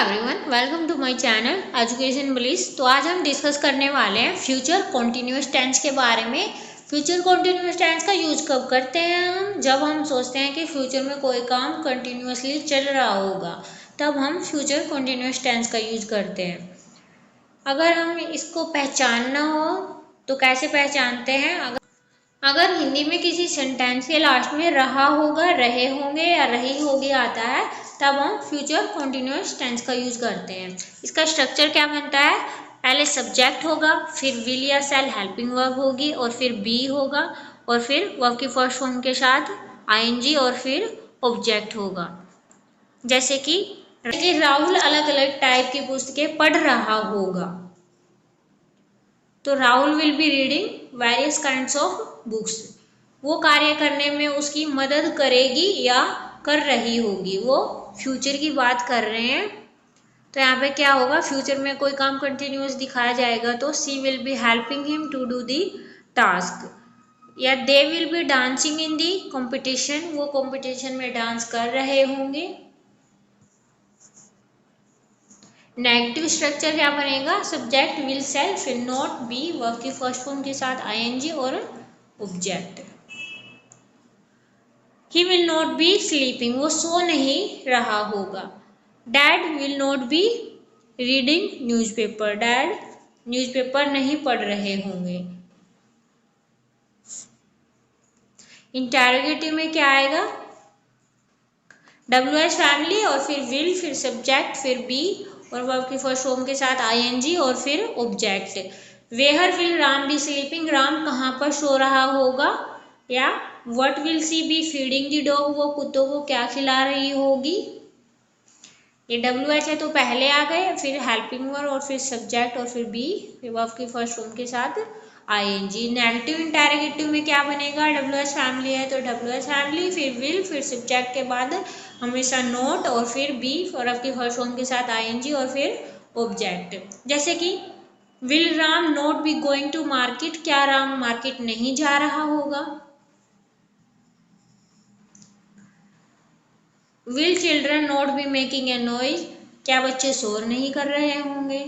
Everyone, welcome to my channel education bliss. तो आज हम डिस्कस करने वाले हैं फ्यूचर कॉन्टिन्यूअस टेंस के बारे में। फ्यूचर कॉन्टिन्यूअस टेंस का यूज कब करते हैं हम? जब हम सोचते हैं कि फ्यूचर में कोई काम कंटिन्यूअसली चल रहा होगा, तब हम फ्यूचर कॉन्टिन्यूअस टेंस का यूज करते हैं। अगर हम इसको पहचानना हो तो कैसे पहचानते हैं? अगर हिंदी में किसी सेंटेंस के लास्ट में रहा होगा, रहे होंगे या रही होगी आता है, तब हम फ्यूचर कॉन्टिन्यूअस टेंस का यूज करते हैं। इसका स्ट्रक्चर क्या बनता है? पहले सब्जेक्ट होगा, फिर विल या शैल हेल्पिंग वर्ब होगी, और फिर बी होगा, और फिर वर्ब की फर्स्ट फॉर्म के साथ आईएनजी, और फिर ऑब्जेक्ट होगा। जैसे कि राहुल अलग अलग टाइप की पुस्तकें पढ़ रहा होगा, तो Rahul will be reading various kinds of books. वो कार्य करने में उसकी मदद करेगी या कर रही होगी। वो फ्यूचर की बात कर रहे हैं, तो यहाँ पे क्या होगा? फ्यूचर में कोई काम कंटिन्यूअस दिखाया जाएगा तो she will be helping him to do the task. या they will be dancing in the competition, वो कॉम्पिटिशन में डांस कर रहे होंगे। नेगेटिव स्ट्रक्चर क्या बनेगा? सब्जेक्ट विल शैल फिर नॉट बी, वर्ब की फर्स्ट फॉर्म के साथ आईएनजी और object. He will not be sleeping, वो सो नहीं रहा होगा। Dad will not be reading newspaper, dad newspaper नहीं पढ़ रहे होंगे। इंटरोगेटिव में क्या आएगा? WH फैमिली और फिर विल, फिर सब्जेक्ट, फिर बी और वर्ब की फर्स्ट फॉर्म के साथ आईएनजी और फिर object. Where will Ram be sleeping, Ram कहाँ पर सो रहा होगा। या what will she be feeding the dog, वो कुत्तों को क्या खिला रही होगी। ये WH है तो पहले आ गए, फिर हेल्पिंग वर्ब और फिर सब्जेक्ट और फिर बी, फिर वर्ब की फर्स्ट फॉर्म के साथ आईएनजी। नेगेटिव इंटरोगेटिव में क्या बनेगा? WH फैमिली है तो WH फैमिली, फिर विल, फिर सब्जेक्ट के बाद हमेशा नोट और फिर बी और आपकी फर्स्ट फॉर्म के साथ आईएनजी और फिर ऑब्जेक्ट। जैसे कि will Ram not be going to market, क्या राम मार्केट नहीं जा रहा होगा। Will children not be making a noise, क्या बच्चे शोर नहीं कर रहे होंगे।